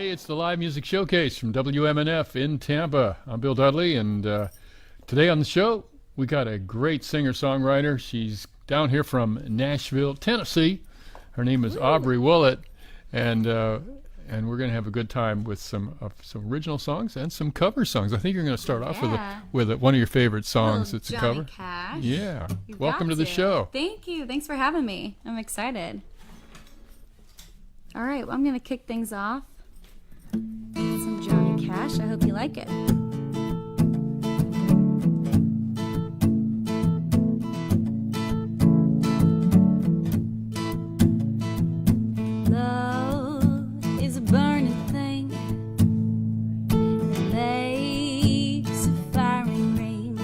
Hey, it's the Live Music Showcase from WMNF in Tampa. I'm Bill Dudley, and today on the show, we got a great singer-songwriter. She's down here from Nashville, Tennessee. Her name is Aubrey Wollett, and we're going to have a good time with some original songs and some cover songs. I think you're going to start off with one of your favorite songs. It's a cover. Cash. Yeah. Welcome to the show. Thank you. Thanks for having me. I'm excited. All right, well, I'm going to kick things off. Some Johnny Cash. I hope you like it. Love is a burning thing that makes a firing ring,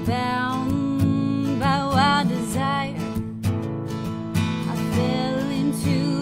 bound by wild desire. I fell into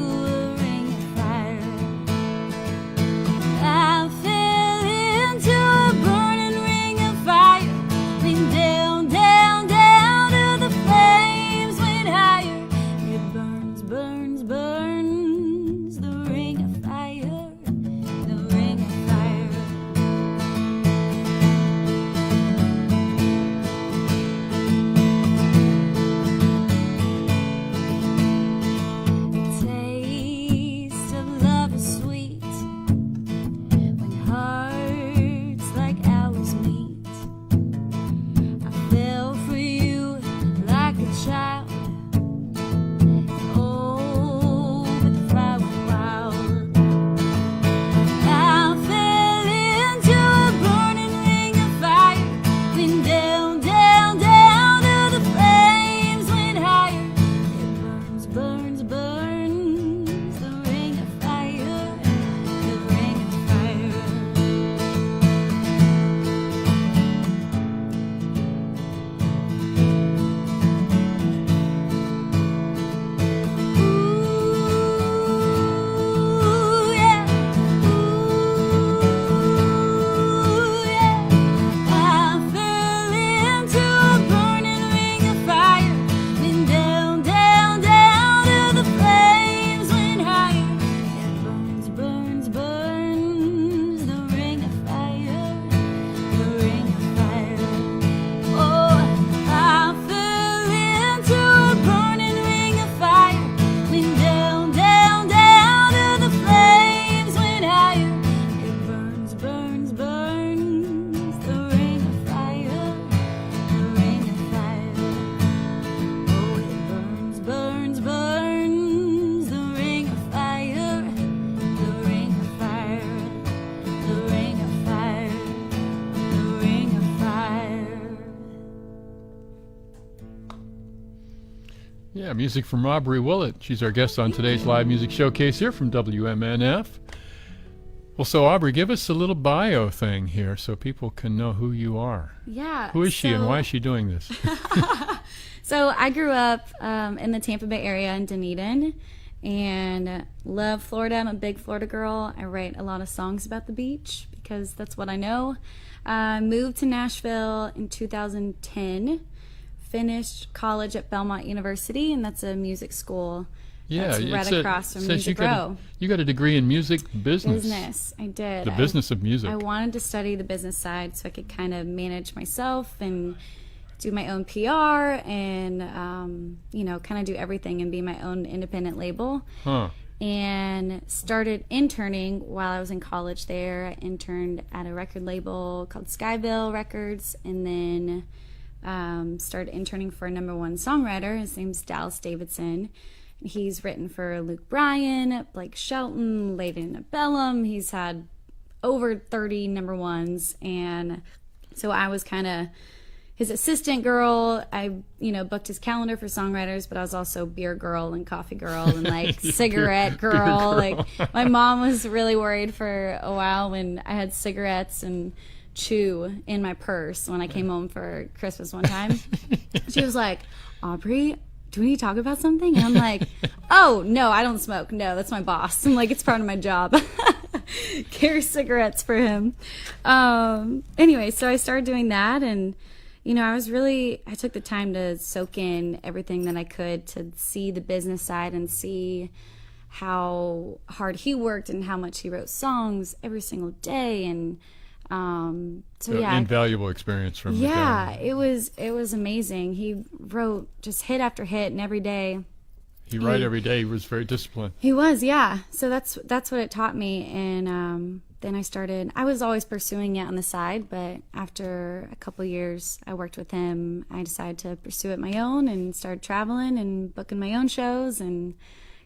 music from Aubrey Wollett. She's our guest on today's Live Music Showcase here from WMNF. Well, so Aubrey, give us a little bio thing here so people can know who you are. Yeah. Who is she and why is she doing this? So I grew up in the Tampa Bay area in Dunedin and love Florida. I'm a big Florida girl. I write a lot of songs about the beach because that's what I know. Moved to Nashville in 2010. Finished college at Belmont University, and that's a music school. Yeah, that's right across from Music Row. You got a degree in music business. I did. The business of music. I wanted to study the business side so I could kind of manage myself and do my own PR and kind of do everything and be my own independent label. Huh. And started interning while I was in college there. I interned at a record label called Skyville Records, and then started interning for a #1 songwriter. His name's Dallas Davidson. He's written for Luke Bryan, Blake Shelton, Lady Antebellum. He's had over 30 #1s, and so I was kind of his assistant girl. I booked his calendar for songwriters, but I was also beer girl and coffee girl and like cigarette girl. Like my mom was really worried for a while when I had cigarettes and chew in my purse when I came home for Christmas one time. She was like, Aubrey, do we need to talk about something? And I'm like, oh, no, I don't smoke. No, that's my boss. I'm like, it's part of my job. Carry cigarettes for him. Anyway, so I started doing that, and I took the time to soak in everything that I could to see the business side and see how hard he worked and how much he wrote songs every single day. And so yeah, invaluable experience from the yeah, guy. it was amazing. He wrote just hit after hit, and every day He wrote every day. He was very disciplined. he was, yeah. So that's what it taught me. And then I was always pursuing it on the side, but after a couple years I worked with him, I decided to pursue it my own and started traveling and booking my own shows and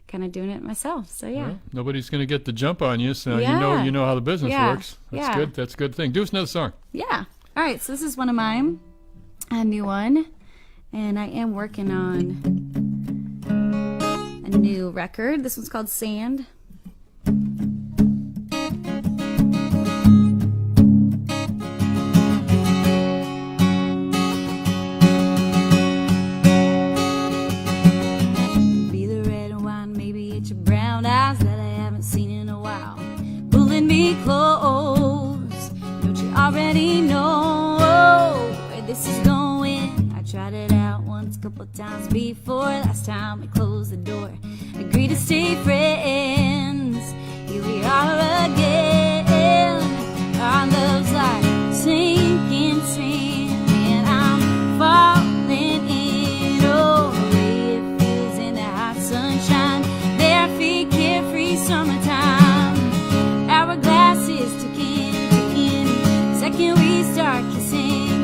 kind of doing it myself. So yeah. Well, nobody's going to get the jump on you, so Yeah. you know how the business Yeah. works. That's Yeah. good. That's a good thing. Do us another song. Yeah. All right, so this is one of mine, a new one, and I am working on a new record. This one's called Sand. Be the red wine, maybe it's your brown eyes that I haven't seen in a while, pulling me close. Don't you already know where this is going? I tried it out once, couple times before. Last time we closed the door, agreed to stay friends. Here we are again. Our love's like sinking sand, and I'm falling in. Oh, the way it feels in the hot sunshine, bare feet, carefree summertime. Hourglasses ticking. Second we start kissing,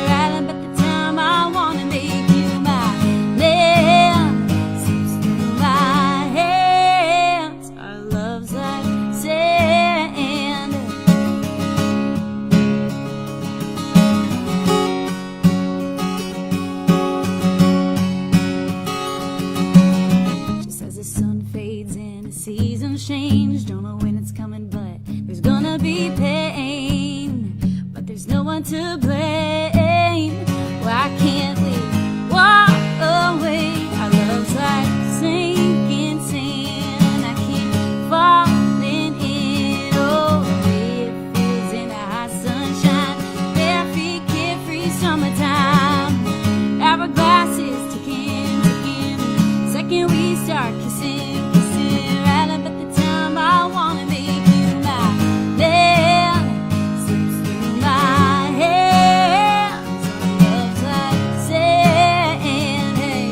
right up at the time I wanna make you my man. Slips through my hands. Our love's like sand. Just as the sun fades and the seasons change, don't know when it's coming, but there's gonna be pain. But there's no one to blame. Why can't we walk away? Our love's like sinking sand. I keep falling in. Oh, the way it feels in the hot sunshine, bare feet, carefree summertime. Hourglasses ticking. Second we start kissing, right up at the time I wanna make you my man. Slips through my hands. Our love's like sand. Hey.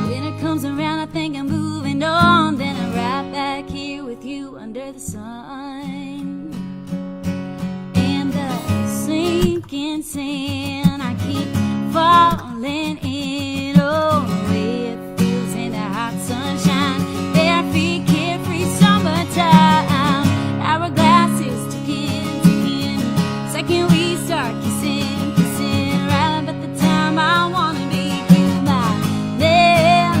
Winter comes around, I think I'm moving on. Then I'm right back here with you under the sun. And the sinking sand, I keep falling in. Oh, the way it feels in the hot sunshine, bare feet, carefree summertime. Hourglasses ticking. Second we start kissing, right up at the time I wanna make you my man.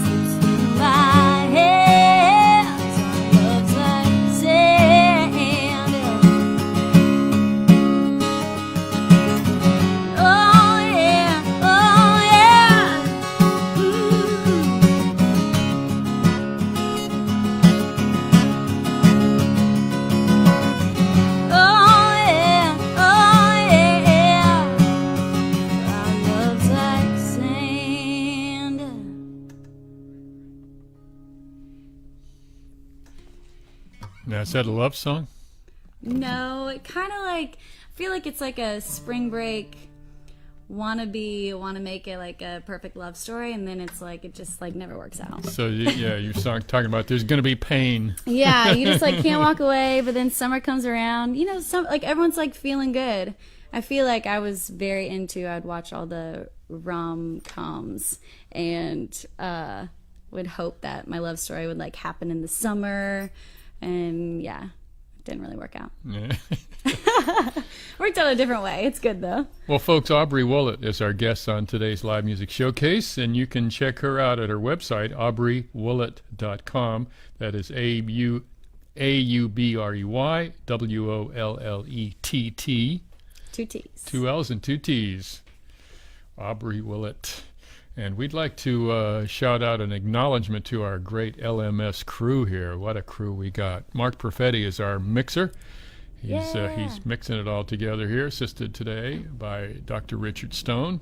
Slips through my hands. Our love's like sand. Oh yeah, oh yeah. Oh yeah, oh yeah. Our love's like sand. Now, is that a love song? No, it kind of like, I feel like it's like a spring break wanna make it like a perfect love story, and then it's like it just like never works out. So, you're talking about there's going to be pain. Yeah, you just like can't walk away, but then summer comes around, you know, some like everyone's like feeling good. I feel like I was very into, I'd watch all the rom-coms and would hope that my love story would like happen in the summer, and yeah, it didn't really work out. Yeah. Worked out a different way. It's good though. Well, folks, Aubrey Wollett is our guest on today's live music showcase, and you can check her out at her website, aubreywollet.com. That is AUBREY, Two T's. two L's and two T's. Aubrey Wollett. And we'd like to shout out an acknowledgement to our great LMS crew here. What a crew we got. Mark Perfetti is our mixer. He's mixing it all together here, assisted today by Dr. Richard Stone.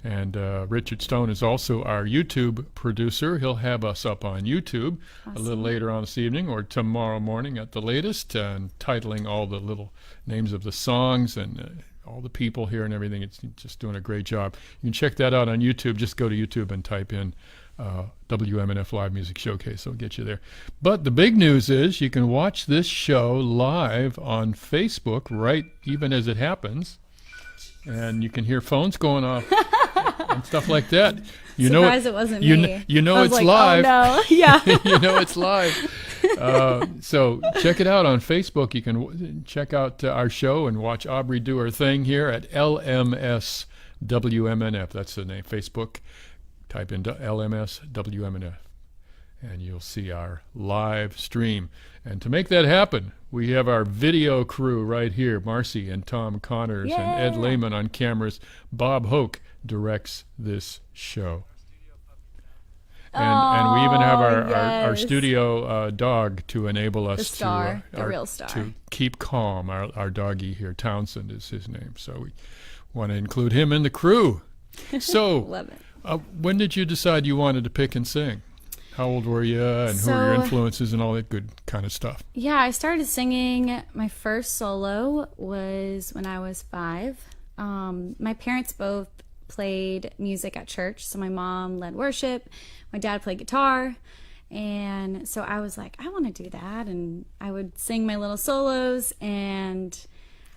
And Richard Stone is also our YouTube producer. He'll have us up on YouTube a little later on this evening or tomorrow morning at the latest, titling all the little names of the songs and all the people here and everything. It's just doing a great job. You can check that out on YouTube. Just go to YouTube and type in WMNF Live Music Showcase. It'll get you there. But the big news is you can watch this show live on Facebook right even as it happens. And you can hear phones going off and stuff like that. Surprised it wasn't me. You know I it's was like, live. Oh no, yeah. You know it's live. So check it out on Facebook. You can check out our show and watch Aubrey do her thing here at LMS WMNF. That's the name. Facebook. Type in LMS WMNF. And you'll see our live stream. And to make that happen, we have our video crew right here, Marcy and Tom Connors and Ed Lehman on cameras. Bob Hoke directs this show. And we even have our studio dog to enable us the real star. To keep calm. Our doggy here, Townsend is his name. So we want to include him in the crew. So Love it. When did you decide you wanted to pick and sing? How old were you, and who were your influences and all that good kind of stuff? Yeah, I started singing. My first solo was when I was 5. My parents both played music at church. So my mom led worship. My dad played guitar. And so I was like, I want to do that. And I would sing my little solos. And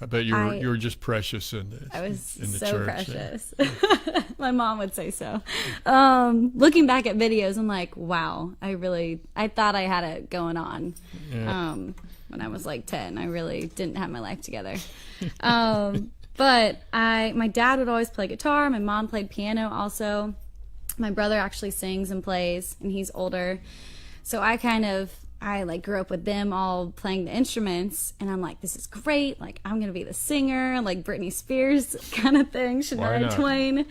I bet you were just precious in the I was in the so church. Precious. My mom would say so. Looking back at videos, I'm like, wow, I thought I had it going on. Yeah. When I was like 10, I really didn't have my life together. But my dad would always play guitar. My mom played piano also. My brother actually sings and plays, and he's older. So I grew up with them all playing the instruments, and I'm like, this is great. Like, I'm going to be the singer, like Britney Spears kind of thing, Shania Twain.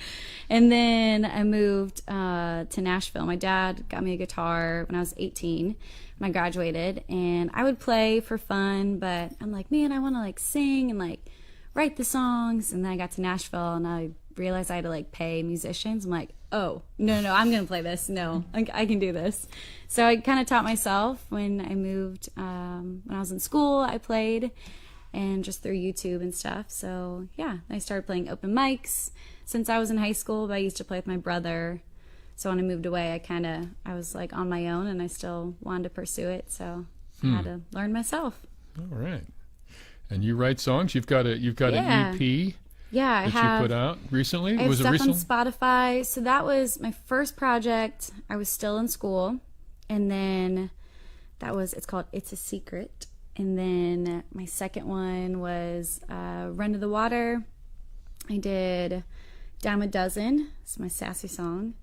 And then I moved to Nashville. My dad got me a guitar when I was 18 when I graduated, and I would play for fun, but I'm like, man, I want to like sing and like write the songs. And then I got to Nashville, and I realized I had to like pay musicians. I'm like, oh, no, I'm going to play this. No, I can do this. So I kind of taught myself when I moved. When I was in school, I played, and just through YouTube and stuff. So yeah, I started playing open mics since I was in high school, but I used to play with my brother. So when I moved away, I was like on my own, and I still wanted to pursue it. So I had to learn myself. All right. And you write songs? You've got an EP. Yeah, you put out recently? I have Was it stuff recent? on Spotify. So that was my first project. I was still in school, and then it's called It's a Secret. And then my second one was Run to the Water. I did Dime a Dozen. It's my sassy song.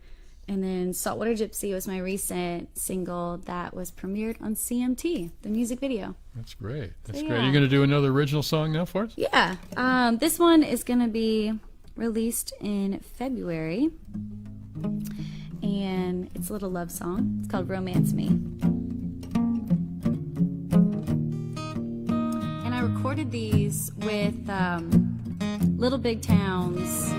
And then Saltwater Gypsy was my recent single that was premiered on CMT, the music video. That's great. That's So, great. yeah. You're going to do another original song now for us? Yeah. This one is going to be released in February. And it's a little love song. It's called Romance Me. And I recorded these with Little Big Town's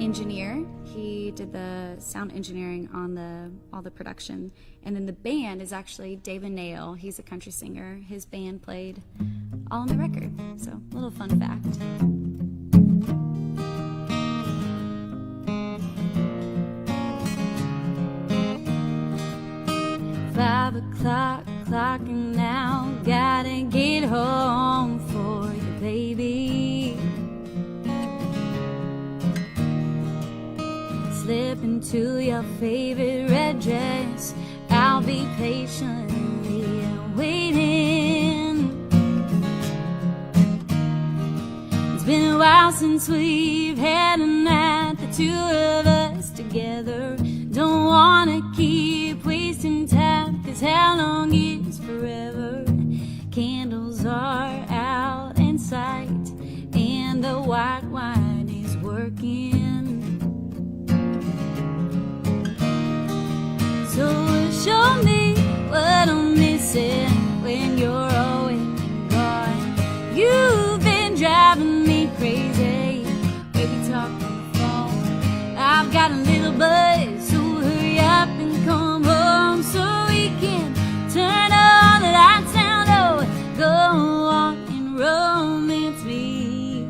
engineer. He did the sound engineering on all the production. And then the band is actually David Nail. He's a country singer. His band played all on the record. So, little fun fact. 5 o'clock, clocking now. Gotta get home for you, baby. Slip into your favorite red dress. I'll be patiently waiting. It's been a while since we've had a night, the two of us together. Don't wanna keep wasting time, 'cause how long is forever? Candles are out in sight, and the white wine is working. So show me what I'm missing when you're away and gone. You I've got a little buzz, so hurry up and come home so we can turn all the lights down low. Go on and romance me.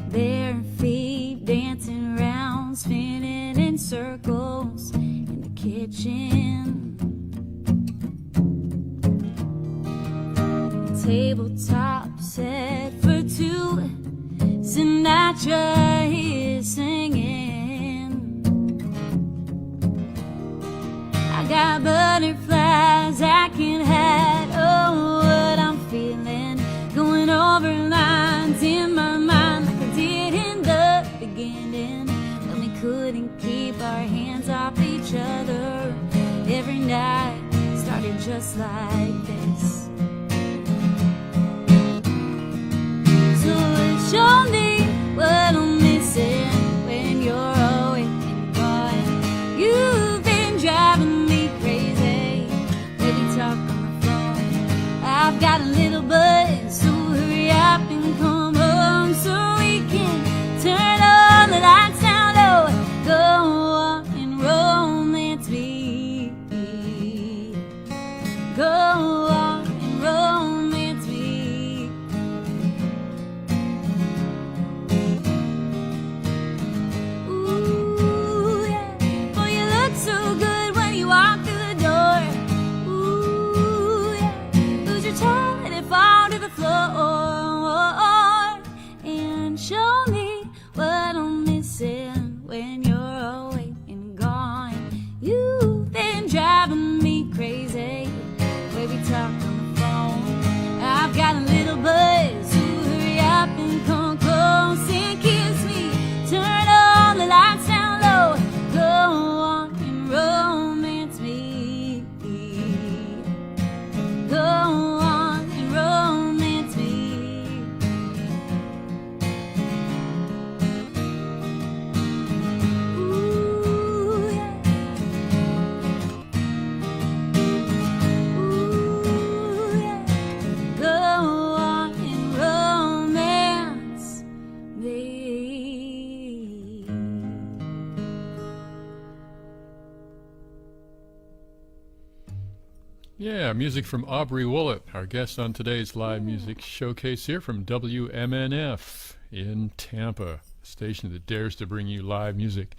Bare feet dancing round, spinning in circles in the kitchen. Tabletop set for two, Sinatra is singing. I got butterflies I can hide, oh, what I'm feeling, going over lines in my mind like I did in the beginning, when we couldn't keep our hands off each other. Every night started just like this. Show me what I'm missing when you're away and gone. You've been driving me crazy. Baby, talk on the phone. I've got a little buzz, so hurry up and come home so we can turn all the lights down low. Go on and romance me. Go on and romance me. Ooh, yeah. Boy, you look so good when you walk through the door. Ooh, yeah. Lose your toe and it fall to the floor. And show me what I'm missing when you're away and gone. You've been driving me crazy. Baby, talk on the phone. I've got a little buzz, so hurry up and come close and kiss me. Turn all the lights down low. Go on and romance me. Go on and romance me. Ooh, yeah. Ooh, yeah. Go on and romance me. Yeah, music from Aubrey Wollett, our guest on today's live music showcase here from WMNF in Tampa, a station that dares to bring you live music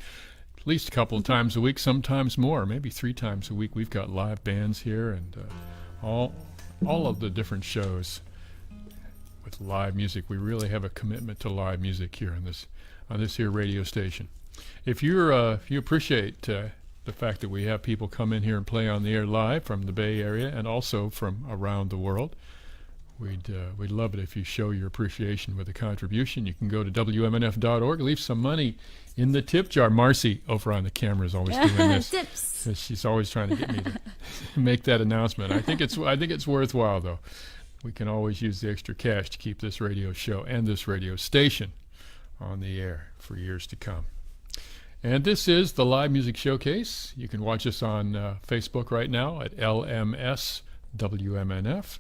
at least a couple of times a week, sometimes more, maybe 3 times a week. We've got live bands here and all of the different shows with live music. We really have a commitment to live music here on this here radio station. If you appreciate the fact that we have people come in here and play on the air live from the Bay Area and also from around the world, we'd love it if you show your appreciation with a contribution. You can go to WMNF.org, leave some money in the tip jar. Marcy over on the camera is always doing this. Tips. She's always trying to get me to make that announcement. I think it's worthwhile though. We can always use the extra cash to keep this radio show and this radio station on the air for years to come. And this is the Live Music Showcase. You can watch us on Facebook right now at LMS WMNF.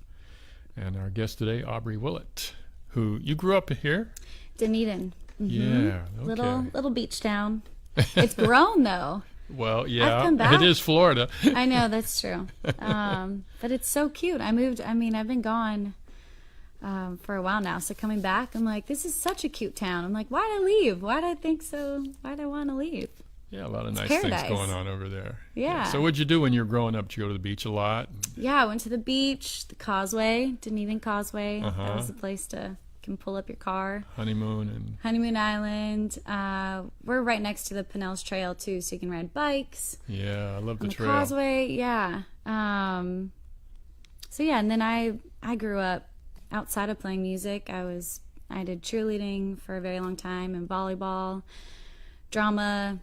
And our guest today, Aubrey Wollett, who you grew up here. Dunedin. Yeah, okay. Little beach town. It's grown though. Well, yeah, I've come back. it is Florida. I know, that's true. But it's so cute. I've been gone for a while now. So coming back, I'm like, this is such a cute town. I'm like, why'd I leave? Why'd I think so? Why'd I want to leave? Yeah, a lot of nice paradise. things going on over there. Yeah. So what'd you do when you were growing up? Did you go to the beach a lot? Yeah, I went to the beach, the Causeway, Dunedin Causeway. Uh-huh. That was the place to can pull up your car. Honeymoon Island. We're right next to the Pinnell's Trail too, so you can ride bikes. Yeah, I love the on the trail. Causeway, yeah. So yeah, and then I grew up outside of playing music. I did cheerleading for a very long time and volleyball, drama,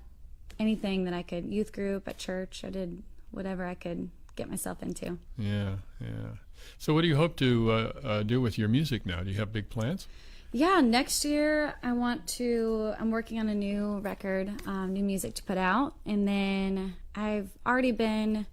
anything that I could, youth group at church. I did whatever I could get myself into. Yeah. So what do you hope to do with your music now? Do you have big plans? Yeah, next year I'm working on a new record, new music to put out. And then I've already been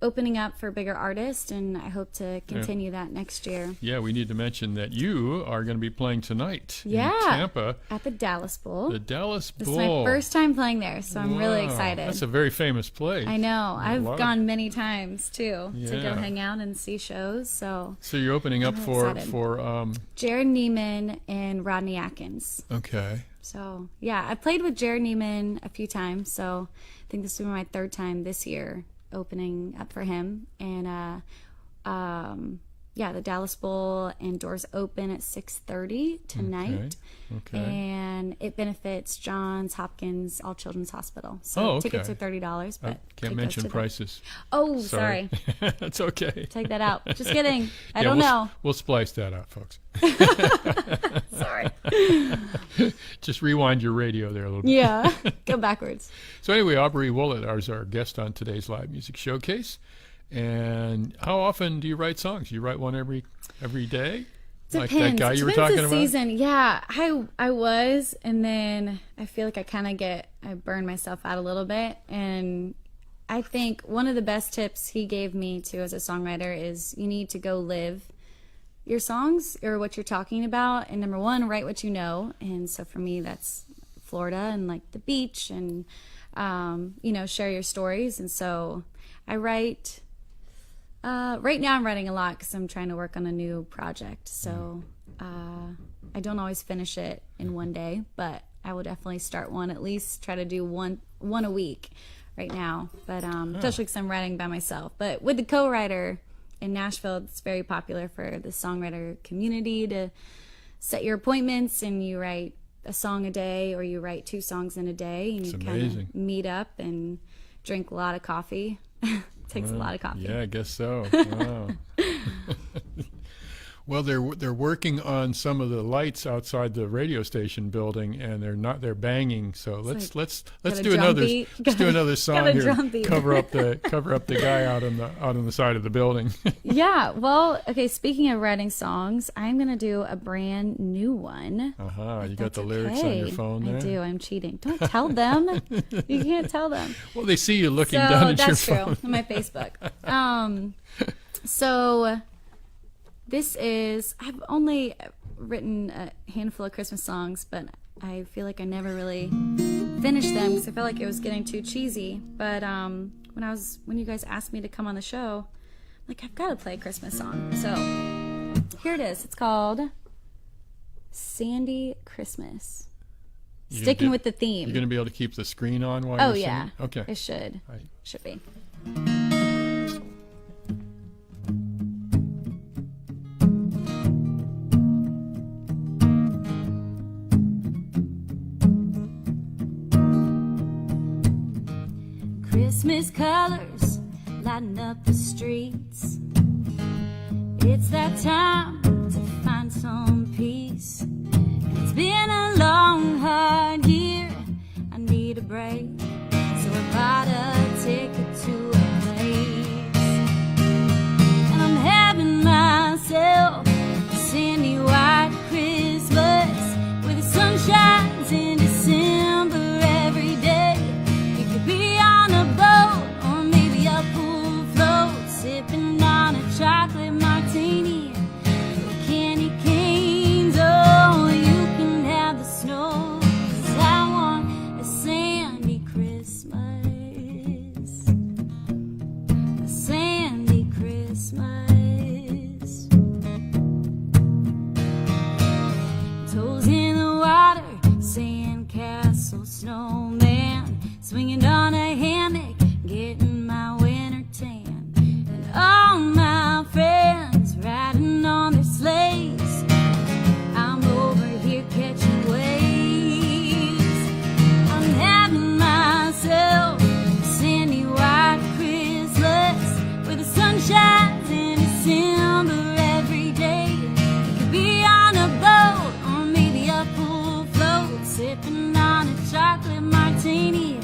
opening up for bigger artists, and I hope to continue that next year. Yeah, we need to mention that you are going to be playing tonight in Tampa. At the Dallas Bowl. The Dallas Bowl. This is my first time playing there, so I'm really excited. That's a very famous place. I know. I've gone many times, too, to go hang out and see shows. So you're opening up for Jared Neiman and Rodney Atkins. Okay. So, yeah, I played with Jared Neiman a few times, so I think this will be my third time this year opening up for him. And the Dallas Bowl and doors open at 6:30 tonight. Okay. And it benefits Johns Hopkins All Children's Hospital. So tickets are $30, but I can't mention prices. Oh, sorry. That's okay. Take that out. Just kidding. I don't know. We'll splice that out, folks. Sorry. Just rewind your radio there a little bit. Yeah. Go backwards. So anyway, Aubrey Wollett is our guest on today's live music showcase. And how often do you write songs? You write one every day? Depends. Like that guy you were talking about? Season. Yeah, I was, and then I feel like I burn myself out a little bit. And I think one of the best tips he gave me too as a songwriter is you need to go live your songs or what you're talking about. And number one, write what you know. And so for me, that's Florida and like the beach and share your stories. And so I write. Right now I'm writing a lot because I'm trying to work on a new project. So I don't always finish it in one day, but I will definitely start one, at least try to do one a week right now. But especially because I'm writing by myself. But with the co-writer in Nashville, it's very popular for the songwriter community to set your appointments and you write a song a day or you write 2 songs in a day and you kind of meet up and drink a lot of coffee. Takes a lot of coffee. Yeah, I guess so. Wow. Well, they're working on some of the lights outside the radio station building, and they're banging. So let's do another song here. Cover up the guy out on the side of the building. Yeah. Well, okay. Speaking of writing songs, I'm gonna do a brand new one. You got the lyrics on your phone there? I do. I'm cheating. Don't tell them. You can't tell them. Well, they see you looking down at your phone. That's true. On my Facebook. So. I've only written a handful of Christmas songs, but I feel like I never really finished them because I felt like it was getting too cheesy. But when you guys asked me to come on the show, I'm like, I've got to play a Christmas song. So here it is. It's called Sandy Christmas. Sticking with the theme. You're going to be able to keep the screen on while you're singing? Okay. It should. Should be. Christmas colors lighting up the streets. It's that time to find some peace. It's been a long, hard year. I need a break, so I bought a ticket to a place. And I'm having myself a sandy white Christmas where the sun shines in December every day. You could be on a boat or maybe a pool float, sipping on a chocolate martini or candy canes. Oh, you can have the snow, 'cause I want a sandy Christmas. A sandy Christmas. Toes in the water, sandcastle, snowman, swinging on a hammock, getting my winter tan, and all my friends riding on their sleighs. I'm over here catching waves. I'm having myself a sandy white Christmas where the sun shines in December every day. You could be on a boat or maybe a pool float, sipping on a chocolate martini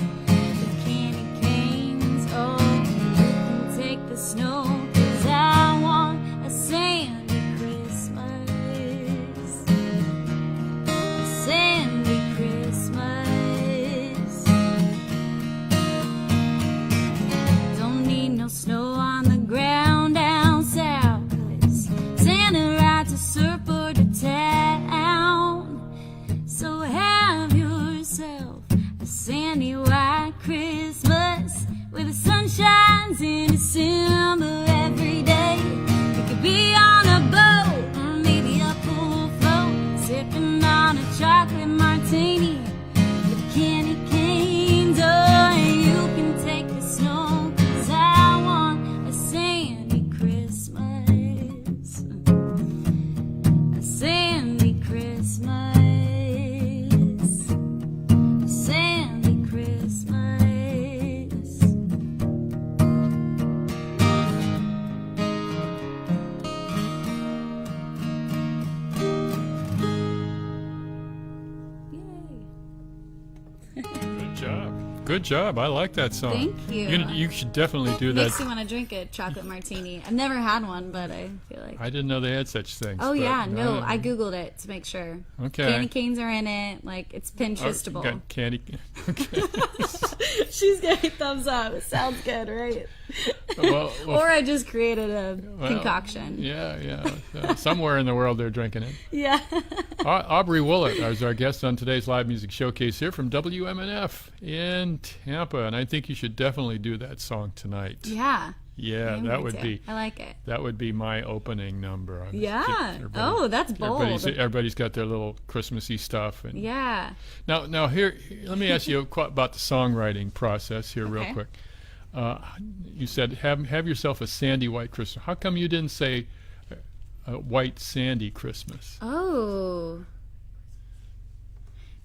chocolate martini with candy canes. Oh, you can take the snow, 'cause I want a sandy Christmas. A sandy Christmas. A sandy Christmas. Good job. Good job. I like that song. Thank you. You should definitely do that. Makes me want to drink a chocolate martini. I've never had one, but I feel like. I didn't know they had such things. Oh but yeah, no, I googled it to make sure. Okay. Candy canes are in it. Like it's Pinterestable. Got candy. Okay. She's getting thumbs up. Sounds good, right? well, Or I just created a concoction. Yeah. Somewhere in the world they're drinking it. Yeah. Aubrey Wollett is our guest on today's live music showcase here from WMNF in Tampa, and I think you should definitely do that song tonight. Yeah. Yeah, I'm that going would to. be. I like it. That would be my opening number. Yeah. Oh, that's bold. Everybody's got their little Christmassy stuff. And Yeah. Now here, let me ask you about the songwriting process here, real Okay. quick. You said have yourself a sandy white Christmas. How come you didn't say a white sandy Christmas? Oh.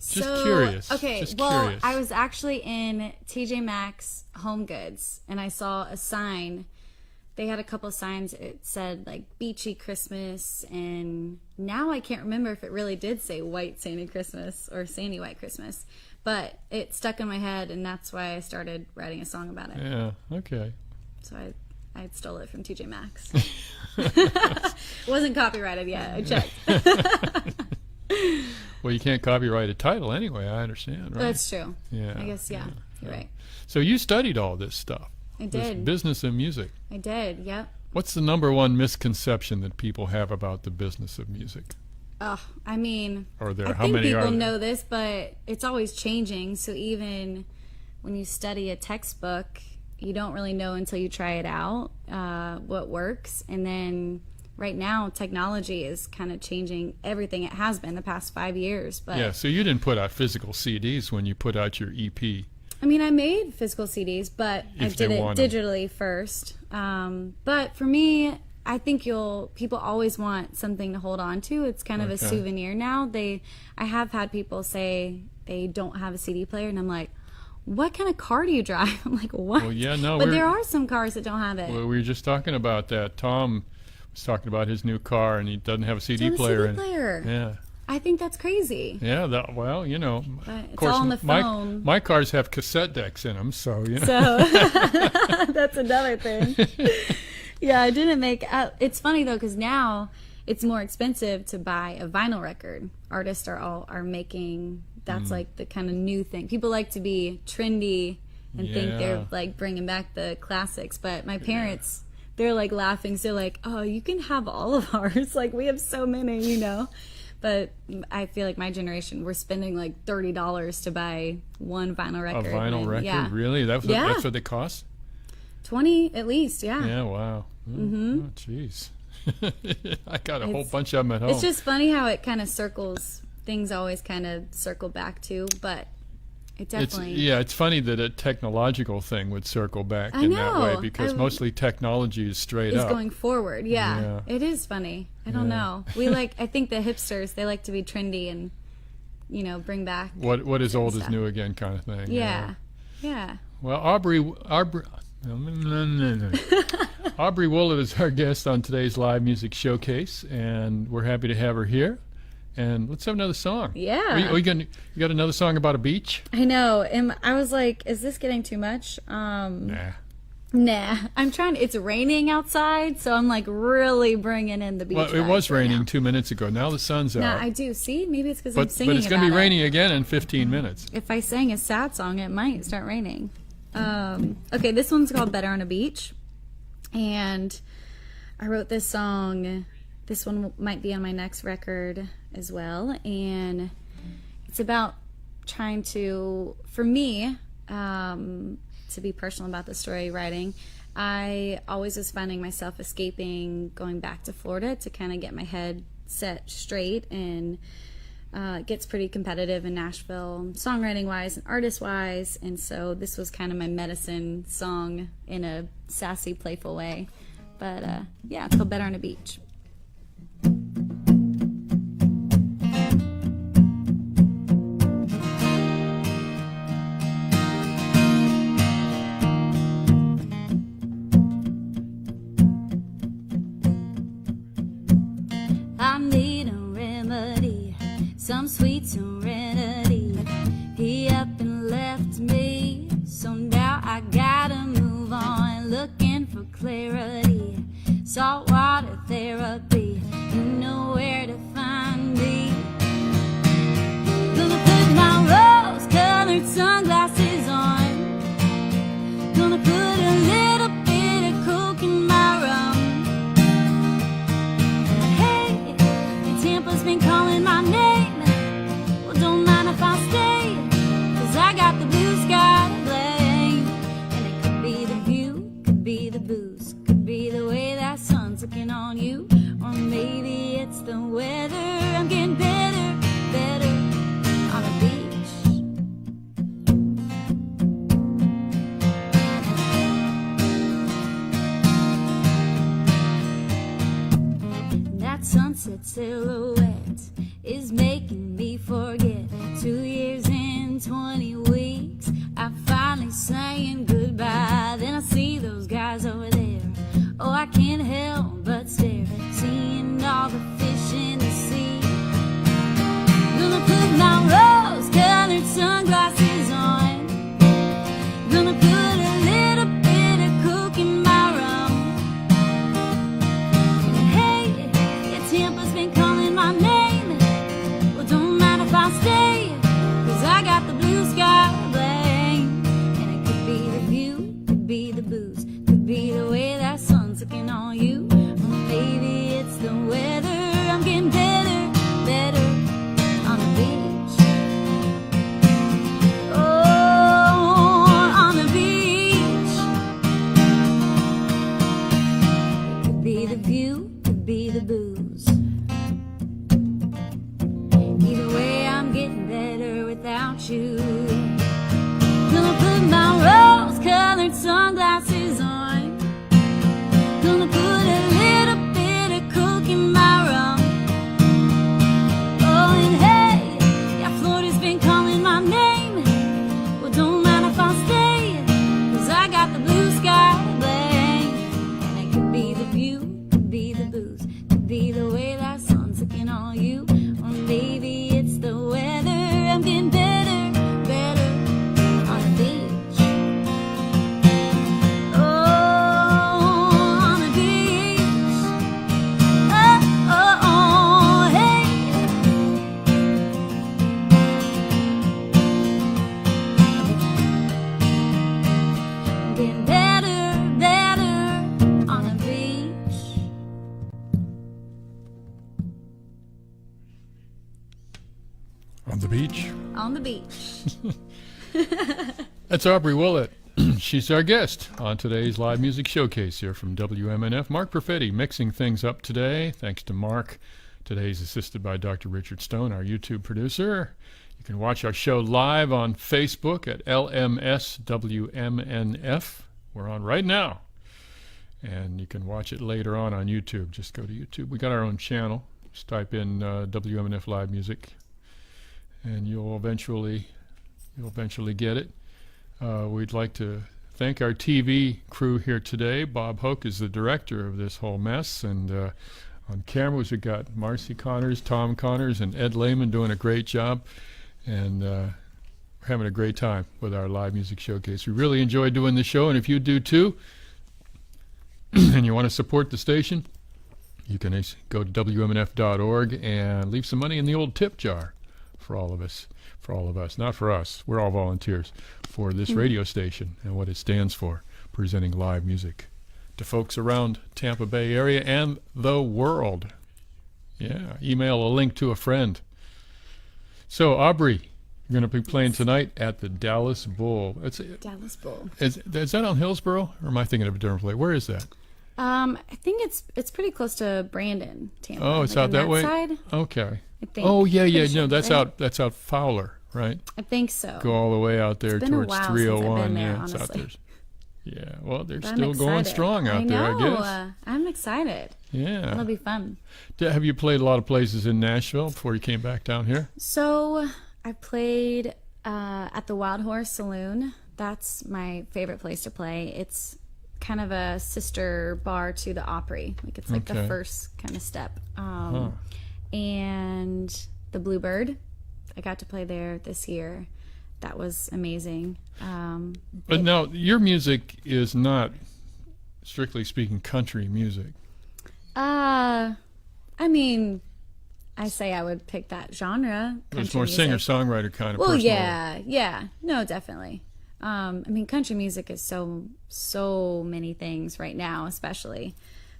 Just curious. Okay, Just well, curious. I was actually in TJ Maxx Home Goods, and I saw a sign. They had a couple of signs. It said, like, beachy Christmas, and now I can't remember if it really did say white sandy Christmas or sandy white Christmas, but it stuck in my head, and that's why I started writing a song about it. Yeah, okay. So I stole it from TJ Maxx. It wasn't copyrighted yet. I checked. Well, you can't copyright a title anyway, I understand, right? That's true. Yeah. I guess, yeah. You're right. So you studied all this stuff. I This did. business of music. I did, yep. What's the number one misconception that people have about the business of music? I mean, Or there, I how think many people are there? know this, but it's always changing. So even when you study a textbook, you don't really know until you try it out what works. And then right now, technology is kind of changing everything. It has been the past 5 years. But Yeah, so you didn't put out physical CDs when you put out your E EP. I mean, I made physical CDs, but I If they did it want 'em. digitally first. But for me, I think people always want something to hold on to. It's kind of a Okay. souvenir now. I have had people say they don't have a CD player, and I'm like, what kind of car do you drive? I'm like, what? Well, yeah, no, But we're- there are some cars that don't have it. Well, we were just talking about that. Tom was talking about his new car, and he doesn't have a CD Doesn't have a player. CD player. Yeah. I think that's crazy. Yeah, well, you know, But it's of course, all on the phone. my cars have cassette decks in them, so you know. So that's another thing. Yeah, I didn't make. It's funny though, because now it's more expensive to buy a vinyl record. Artists are making. That's like the kind of new thing. People like to be trendy and think Yeah. they're like bringing back the classics. But my parents, they're like laughing. So they're like, "Oh, you can have all of ours. Like we have so many, you know." But I feel like my generation, we're spending like $30 to buy one vinyl A record. vinyl and, record, yeah, really? That's Yeah. what they cost? 20 at least, yeah. Yeah, wow. Oh, jeez. I got a whole It's- bunch of them at home. It's just funny how it kind of circles. Things always kind of circle back to, but it definitely. It's funny that a technological thing would circle back I in that way know. because mostly technology is straight is up. going forward. Yeah, Yeah. it is funny. I don't know. I think the hipsters, they like to be trendy and, bring back. What is old is stuff. new again kind of thing. Yeah. Yeah. Well, Aubrey Wollett is our guest on today's live music showcase, and we're happy to have her here. And let's have another song. Yeah. You got another song about a beach? I know. And I was like, is this getting too much? Nah. I'm trying. It's raining outside, so I'm like really bringing in the beach. Well, it vibes was right raining now. 2 minutes ago. Now the sun's Now out. I do. See, maybe it's because I'm but singing it's going to be about it. raining again in 15 minutes. If I sang a sad song, it might start raining. Okay, this one's called Better on a Beach. And I wrote this song. This one might be on my next record as well. And it's about trying to, for me, to be personal about the story writing, I always was finding myself escaping, going back to Florida to kind of get my head set straight and it gets pretty competitive in Nashville, songwriting wise and artist wise, and so this was kind of my medicine song in a sassy, playful way. But yeah, it's called Better on a Beach. I need a remedy, some sweet serenity. He up and left me, so now I gotta move on, looking for clarity. Saltwater therapy, you know where to find me. Gonna put my rose-colored sunglasses on. Gonna put a little bit of coke in my rum. Hey, Tampa's been calling my name. Well, don't mind if I stay, 'cause I got the blue sky to blame. And it could be the view, could be the booze, could be the way that sun's looking on you, or maybe it's the weather. I'm getting better, better on the beach. That sunset silhouette is making me forget 2 years and 20 weeks. I'm finally saying goodbye. Then I see those guys over there. Oh, I can't help but stare, seeing all the fish in the sea. Gonna put my rose-colored sunglasses on. Gonna put a little bit of coke in my rum. Hey, yeah, Tampa's been calling my name. Well, don't mind if I stay, 'cause I got the blue sky to blame. And it could be the view, could be the booze, could be the way that sun's looking on you, or maybe it's the weather. I'm getting better, better on the beach. Oh, on the beach. It could be the view, could be the booze. Either way, I'm getting better without you. Gonna put my rose-colored sunglasses on. Gonna put a little bit of coke in my rum. Oh, and hey, yeah, Florida's been calling my name. Well, don't mind if I stay, 'cause I got the blue sky to blame. And it could be the view, could be the booze, could be the way that sun's looking on you, or maybe it's the weather. I'm getting better, better on the beach. Oh, on the beach. Oh, oh, oh, hey. I'm getting better, better on the beach. On the beach. On the beach. That's Aubrey Wollett. She's our guest on today's live music showcase here from WMNF. Mark Perfetti mixing things up today. Thanks to Mark. Today's assisted by Dr. Richard Stone, our YouTube producer. You can watch our show live on Facebook at LMSWMNF. We're on right now. And you can watch it later on YouTube. Just go to YouTube. We got our own channel. Just type in WMNF Live Music, and you'll eventually get it. We'd like to thank our TV crew here today. Bob Hoke is the director of this whole mess, and on cameras we got Marcy Connors, Tom Connors, and Ed Lehman doing a great job, and we're having a great time with our live music showcase. We really enjoy doing the show, and if you do too, and you want to support the station, you can go to WMNF.org and leave some money in the old tip jar for all of us, not for us. We're all volunteers for this radio station and what it stands for, presenting live music to folks around Tampa Bay area and the world. Yeah, email a link to a friend. So, Aubrey, you're going to be playing tonight at the Dallas Bull. Dallas Bull. Is that on Hillsborough, or am I thinking of a different place? Where is that? I think it's pretty close to Brandon, Tampa. Oh, it's like out that way? Side. Okay. I think. Oh yeah, yeah. Pretty No, sure, that's right? out. That's out Fowler, right? I think so. Go all the way out there It's been a towards while since I've 301. been there, Yeah, it's out there. honestly. Yeah. Well, they're But I'm still going excited. strong out there, I know. guess. I'm excited. Yeah. It'll be fun. Have you played a lot of places in Nashville before you came back down here? So I played at the Wild Horse Saloon. That's my favorite place to play. It's kind of a sister bar to the Opry. Like it's like the Okay. first kind of step. And the Bluebird. I got to play there this year. That was amazing. But now, your music is not, strictly speaking, country music. I mean, I say I would pick that genre. It's country more music. singer-songwriter kind of Well, personal. yeah. No, definitely. I mean, country music is so many things right now, especially.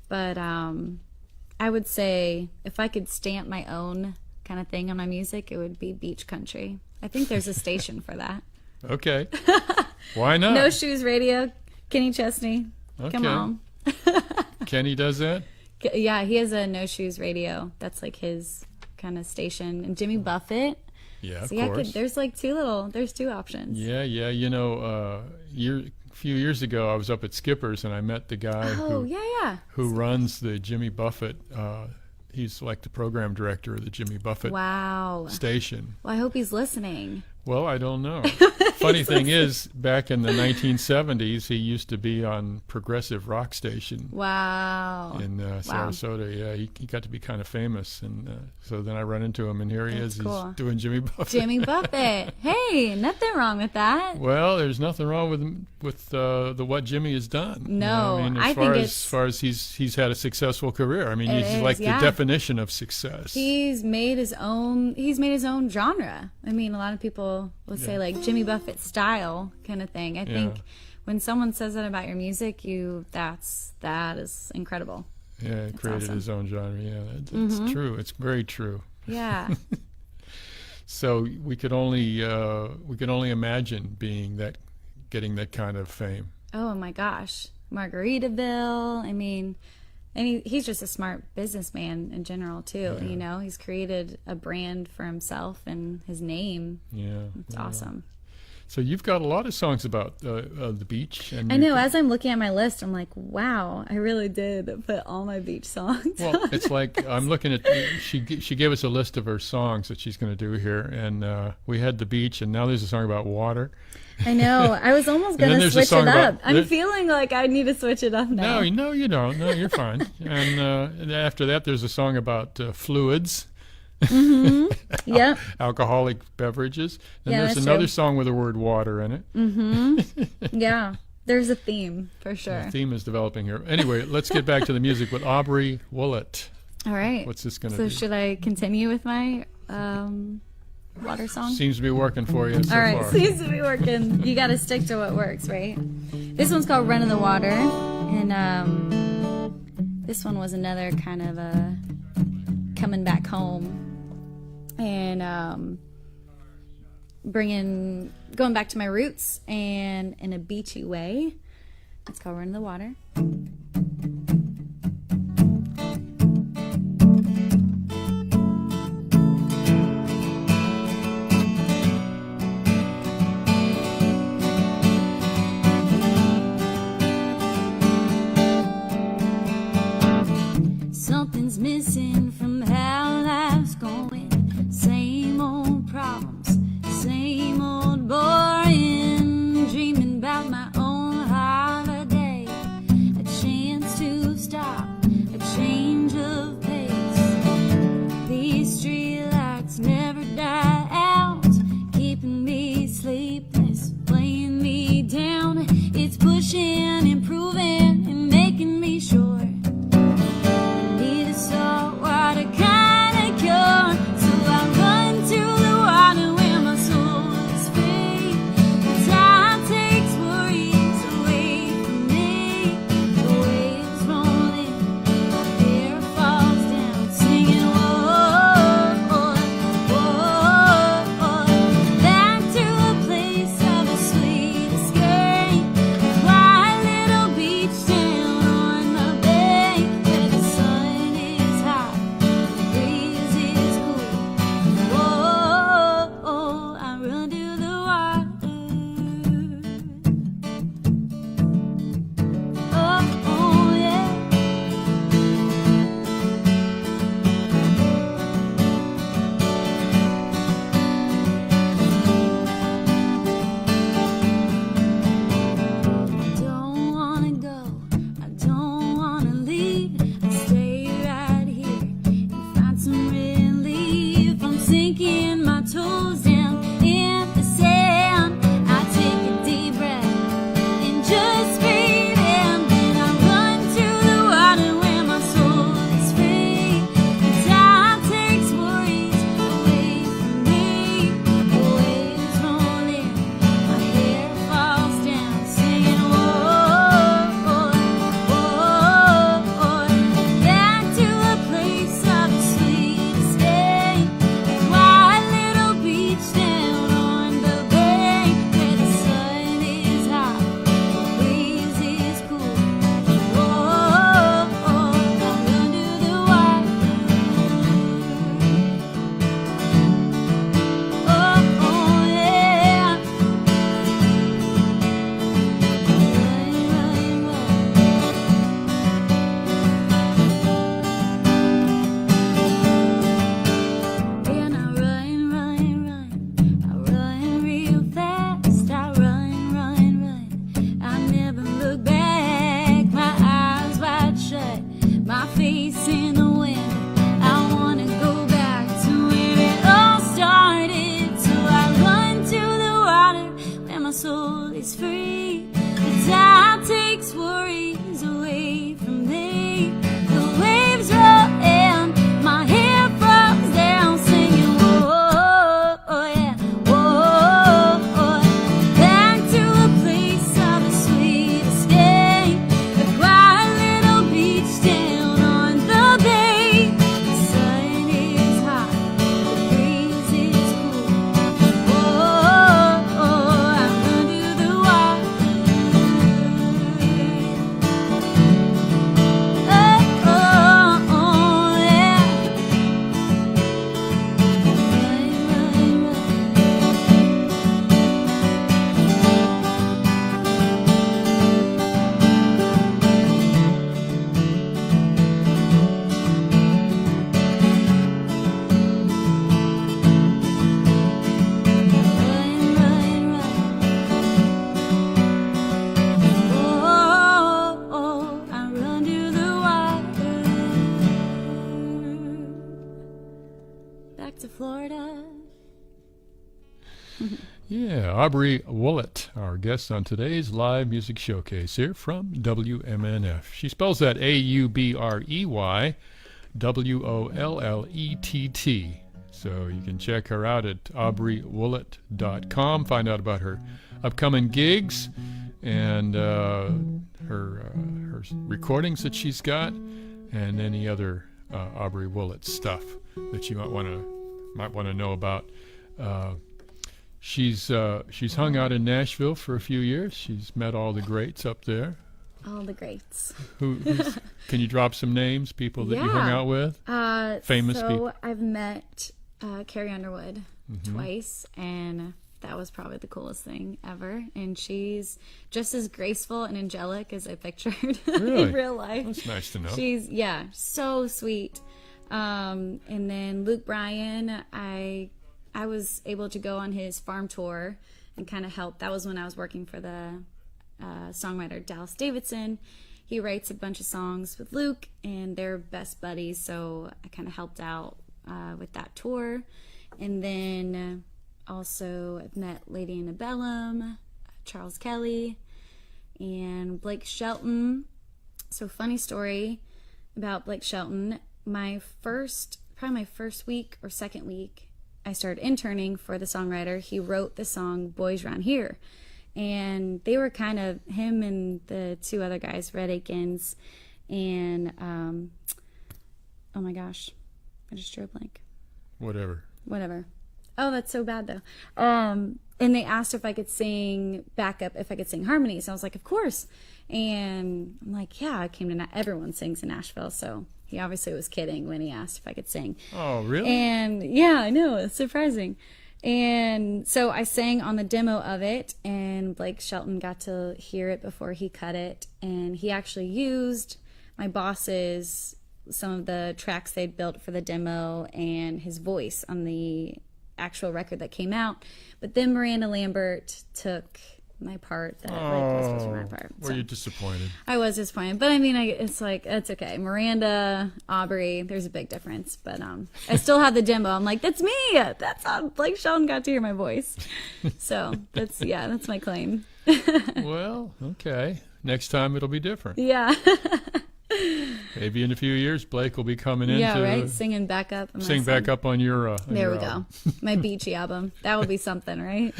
But I would say if I could stamp my own kind of thing on my music, it would be beach country. I think there's a station for that. Okay. Why not? No Shoes Radio, Kenny Chesney. Come Okay. on. Kenny does that? Yeah, he has a No Shoes Radio. That's like his kind of station. And Jimmy Buffett. Yeah, of So yeah, course. there's two options. Yeah. You know, a few years ago, I was up at Skipper's and I met the guy Oh, yeah. who runs the Jimmy Buffett. He's like the program director of the Jimmy Buffett Wow. station. Well, I hope he's listening. Well, I don't know. Funny thing is, back in the 1970s, he used to be on progressive rock station Wow. in Sarasota. Yeah, he got to be kind of famous, and so then I run into him, and here he That's is. cool. He's doing Jimmy Buffett. Jimmy Buffett. Hey, nothing wrong with that. Well, there's nothing wrong with the what Jimmy has done. You know, No, I mean, I as think far it's- far as he's had a successful career. I mean, It he's is, like yeah. the definition of success. He's made his own genre. I mean, a lot of people will say like Jimmy Buffett style kind of thing. I think when someone says that about your music, that is incredible. Yeah, he created awesome. his own genre. Yeah, that's true. It's very true. Yeah. So we could only imagine getting that kind of fame. Oh my gosh. Margaritaville. I mean, he's just a smart businessman in general too. Yeah. You know, he's created a brand for himself and his name. Yeah, It's awesome. So you've got a lot of songs about the beach. And I know. As I'm looking at my list, I'm like, wow, I really did put all my beach songs. Well, it's like I'm looking at. She gave us a list of her songs that she's going to do here, and we had the beach, and now there's a song about water. I know. I was almost then going to there's a switch song it about- up. I'm feeling like I need to switch it up now. No, you don't. No, you're fine. And after that, there's a song about fluids. Yep. Alcoholic beverages. And Yeah, there's that's another true. song with the word water in it. Yeah. There's a theme for sure. The theme is developing here. Anyway, let's get back to the music with Aubrey Wollett. All right. What's this going to So be? should I continue with my water song? Seems to be working for you so All right. far. Seems to be working. You got to stick to what works, right? This one's called Run in the Water. And this one was another kind of a coming back home. And going back to my roots and in a beachy way. It's called Run in the Water. Something's missing from how life's going. Same old problems, same old boring. Dreaming about my own holiday. A change goes down in the sand. I take a deep breath and just breathe in. Then I run to the water where my soul is free. The tide takes worries away from me. The waves roll in, my hair falls down, singing whoa, whoa, whoa. Back to a place of the sweetest day, a quiet little beach down on the bay, where the sun is hot, the breeze is cool. Whoa, I'm under the water. Oh, yeah. And I run, run, run. I run real fast. I run, run, run. I never look back. My eyes wide shut, my face in the wind. I wanna go back to where it all started. So I run to the water where my soul is free. The tide takes worries away from me. The waves roll in, my hair falls down, singing whoa, oh yeah, whoa. Back to a place of the sweetest day, a quiet little beach down on the bay. The sun is hot, the breeze is cool. Whoa, I'm under the water. Oh, yeah. Run, run, run. Run, run, run. Oh, I run to the water. Back to Florida. Yeah, Aubrey Wollett, our guest on today's live music showcase here from WMNF. She spells that Aubrey Wollett. So you can check her out at aubreywoollett.com, find out about her upcoming gigs and her recordings that she's got, and any other Aubrey Wollett stuff that you might want to know about. She's hung out in Nashville for a few years. She's met all the greats up there. All the greats. Can you drop some names, people that you hung out with? Famous people. So I've met Carrie Underwood twice, and that was probably the coolest thing ever. And she's just as graceful and angelic as I pictured Really? in real life. That's nice to know. She's, so sweet. And then Luke Bryan, I was able to go on his farm tour and kind of help. That was when I was working for the songwriter Dallas Davidson. He writes a bunch of songs with Luke, and they're best buddies, so I kind of helped out with that tour. And then also I've met Lady Antebellum, Charles Kelly, and Blake Shelton. So funny story about Blake Shelton. Probably my first week or second week, I started interning for the songwriter. He wrote the song Boys Round Here. And they were kind of, him and the two other guys, Red Akins and, oh my gosh, I just drew a blank. Whatever. Oh, that's so bad though. And they asked if I could sing backup, if I could sing harmonies. I was like, of course. And I'm like, yeah, I came to, everyone sings in Nashville. So he obviously was kidding when he asked if I could sing. Oh, really? And yeah, I know, it's surprising. And so I sang on the demo of it, and Blake Shelton got to hear it before he cut it. And he actually used my boss's, some of the tracks they'd built for the demo and his voice on the actual record that came out. But then Miranda Lambert took my part that was supposed to be my part. Were you disappointed? I was disappointed, but I mean, it's like, it's okay. Miranda, Aubrey, there's a big difference, but I still have the demo. I'm like, that's me. That's how Blake Shelton got to hear my voice. So that's my claim. Well, okay. Next time it'll be different. Yeah. Maybe in a few years, Blake will be coming in. Yeah, right. Singing back up. Sing back up on your. There we go. My beachy album. That would be something, right?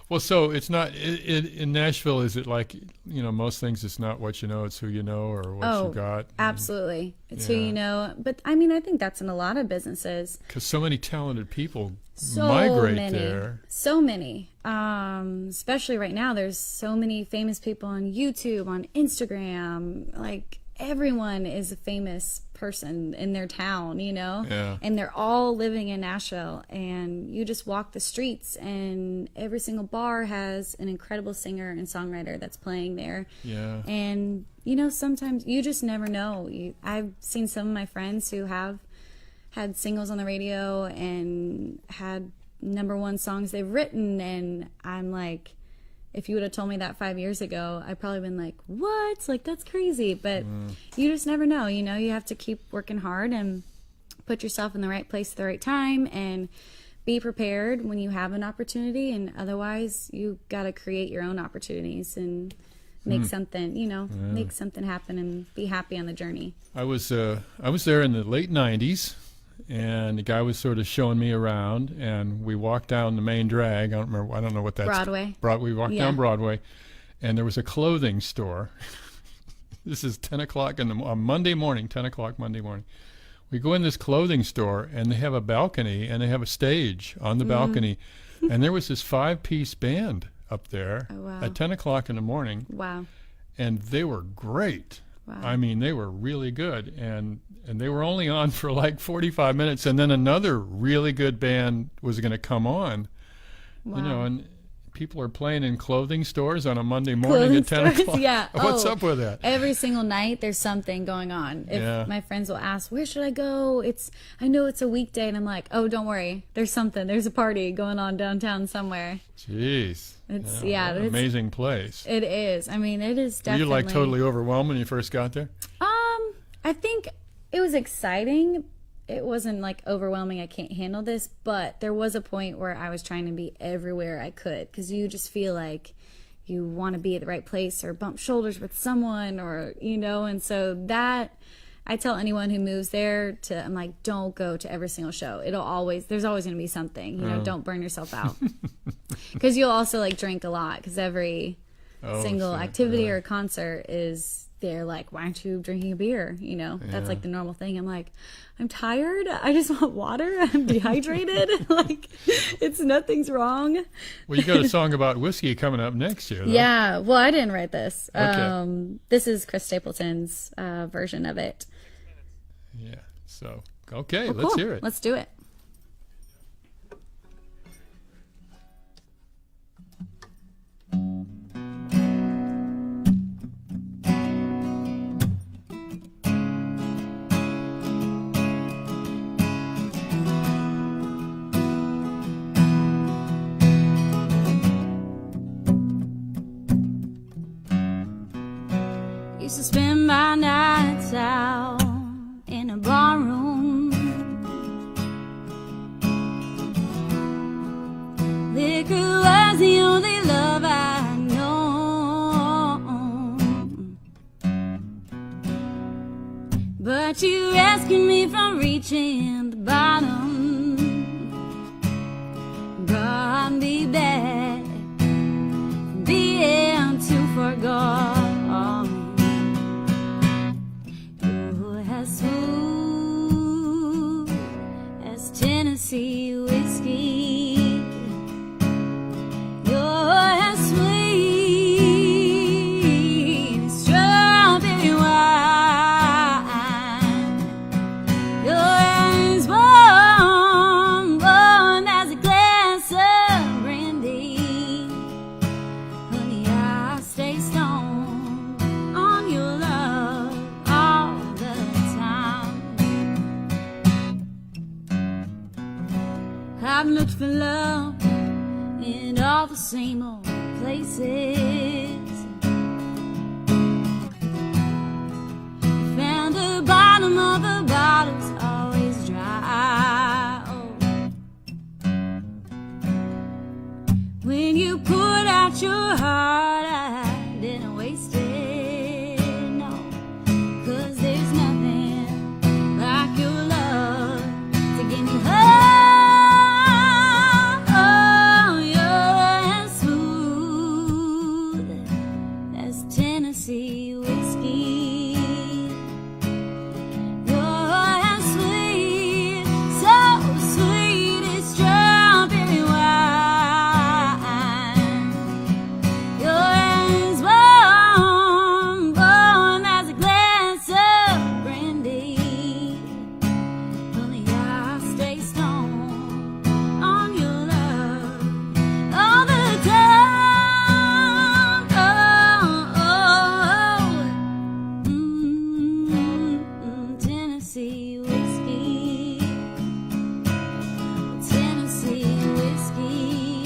Well, so it's not in Nashville. Is it like, most things? It's not what you know; it's who you know, or what you got. Absolutely, it's who you know. But I mean, I think that's in a lot of businesses. Because so many talented people migrate there. So many. Especially right now, there's so many famous people on YouTube, on Instagram. Like everyone is a famous person in their town, Yeah. And they're all living in Nashville, and you just walk the streets and every single bar has an incredible singer and songwriter that's playing there. Yeah. And sometimes you just never know. I've seen some of my friends who have had singles on the radio and had #1 songs they've written, and I'm like, if you would have told me that 5 years ago, I'd probably been like, what? Like, that's crazy. But you just never know. You have to keep working hard and put yourself in the right place at the right time and be prepared when you have an opportunity. And otherwise, you got to create your own opportunities and make something, make something happen and be happy on the journey. I was there in the late 90s. And the guy was sort of showing me around, and we walked down the main drag. I don't know what that's. Broadway. We walked down Broadway, and there was a clothing store. This is 10 o'clock on Monday morning, 10 o'clock Monday morning. We go in this clothing store, and they have a balcony, and they have a stage on the balcony. And there was this 5-piece band up there at 10 o'clock in the morning. Wow. And they were great. Wow. I mean, they were really good. And they were only on for like 45 minutes, and then another really good band was going to come on. Wow. And people are playing in clothing stores on a Monday morning at 10 o'clock. Yeah. What's up with that? Every single night there's something going on. If my friends will ask, where should I go? I know it's a weekday, and I'm like, oh, don't worry. There's something. There's a party going on downtown somewhere. Jeez. It's an amazing place. It is. I mean, it is definitely. Were you like totally overwhelmed when you first got there? I think it was exciting. It wasn't like overwhelming, I can't handle this, but there was a point where I was trying to be everywhere I could, because you just feel like you want to be at the right place or bump shoulders with someone, or and so that I tell anyone who moves there I'm like, don't go to every single show. There's always going to be something, don't burn yourself out, because you'll also like drink a lot, because every single activity or concert they're like, why aren't you drinking a beer? That's like the normal thing. I'm like, I'm tired. I just want water. I'm dehydrated. Like, nothing's wrong. Well, you got a song about whiskey coming up next year, though. Yeah. Well, I didn't write this. Okay. This is Chris Stapleton's version of it. Yeah. So, okay, Well, let's cool. hear it. Let's do it. Used to spend my nights out in a barroom. Liquor was the only love I know. But you rescued me from reaching the bottom. Brought me back from being too forgotten. Smooth as Tennessee whiskey, you're as sweet as strawberry wine. You're as warm as a glass of brandy. Honey, I stay stoned on your love all the time. I've looked for love in all the same old places. Found the bottom of the bottle's always dry. Oh. When you poured out your heart, I didn't waste it, no. 'Cause there's nothing like your love to give me hope. Oh, you're as smooth as Tennessee whiskey. You're as sweet, so sweet as strawberry wine. You're as warm, warm as a glass of brandy. Only I stay stoned on your love all the time. Oh, Tennessee whiskey, Tennessee whiskey.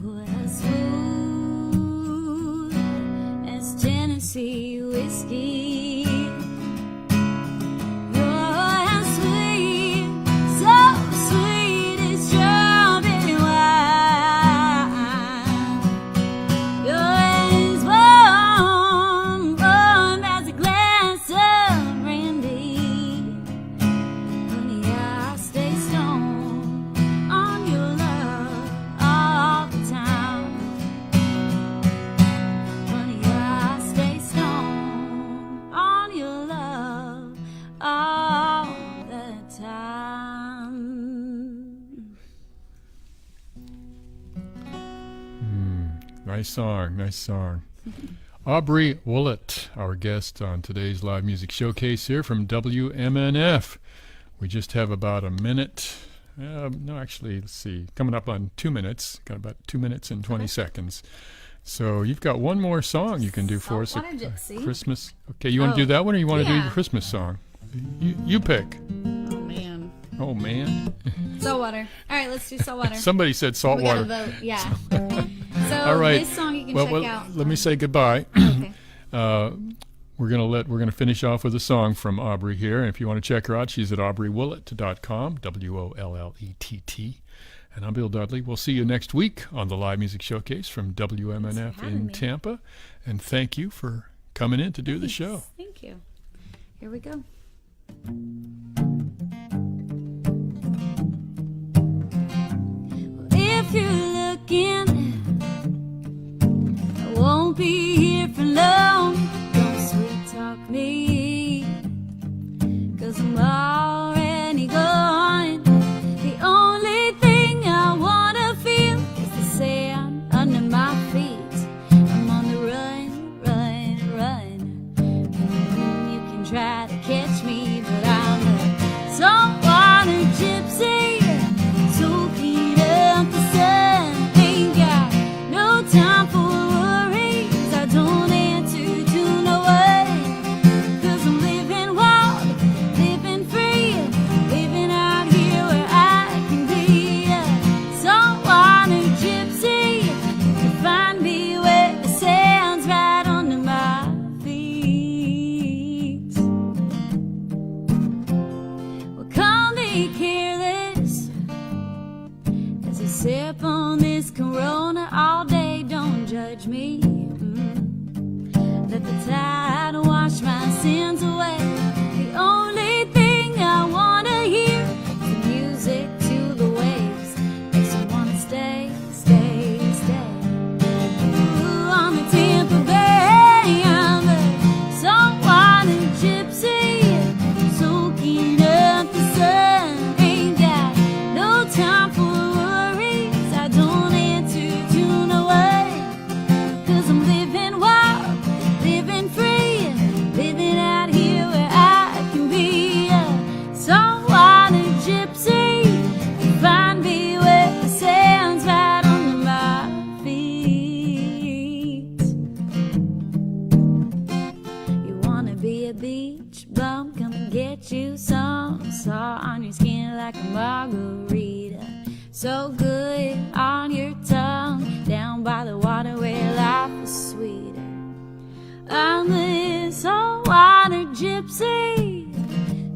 You're as smooth as Tennessee whiskey. You're as sweet, so sweet as strawberry wine. You're as warm, warm as a glass of brandy. Honey, I stay stoned on your love all the time. Honey, I stay stoned on your love all the time. Nice song, nice song. Aubrey Wollett, our guest on today's live music showcase here from WMNF. We just have about a minute. No, actually, let's see. Coming up on 2 minutes. Got about 2 minutes and 20 seconds. So you've got one more song you can do for us. Saltwater Gypsy. Christmas. Okay, you want to Oh, do that one, or you want to do yeah. the Christmas song? You pick. Oh, man. Oh man. Saltwater. All right, let's do Saltwater. Somebody said We gotta saltwater. vote, yeah. So All right. this song you can Well, check well, out. let me say goodbye. Okay. We're gonna finish off with a song from Aubrey here. And if you want to check her out, she's at aubreywollet.com, WOLLETT. And I'm Bill Dudley. We'll see you next week on the Live Music Showcase from WMNF having in me. Tampa. And thank you for coming in to do the show. Thank you. Here we go. If you're looking, I won't be here for long. Don't sweet talk me, 'cause I'm already gone. The only thing I wanna feel is the sand under my feet. I'm on the run, run, run. You can try to catch me, but I'm a saltwater gypsy, soaking up the sun. Ain't got no time for worries. I don't answer to no one, 'cause I'm living wild, living free, living out here where I can be a saltwater gypsy. You find me where the sand's right under my feet. beach bum, come and get you some. Saw on your skin like a margarita, so good on your tongue, down by the water where life is sweeter. I'm this saltwater gypsy,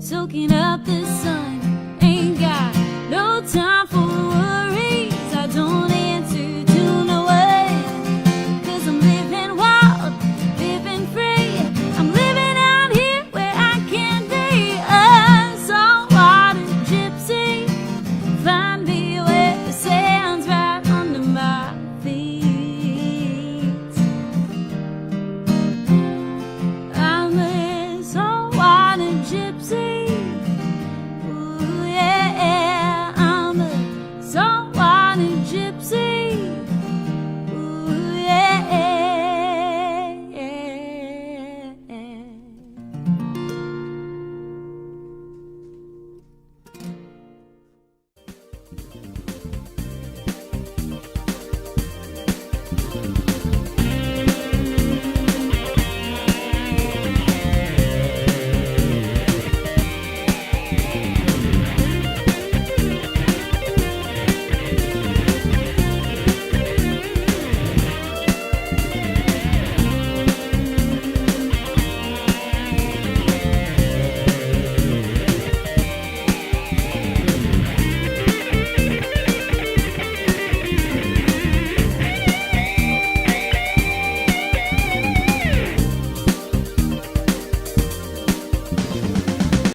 soaking up the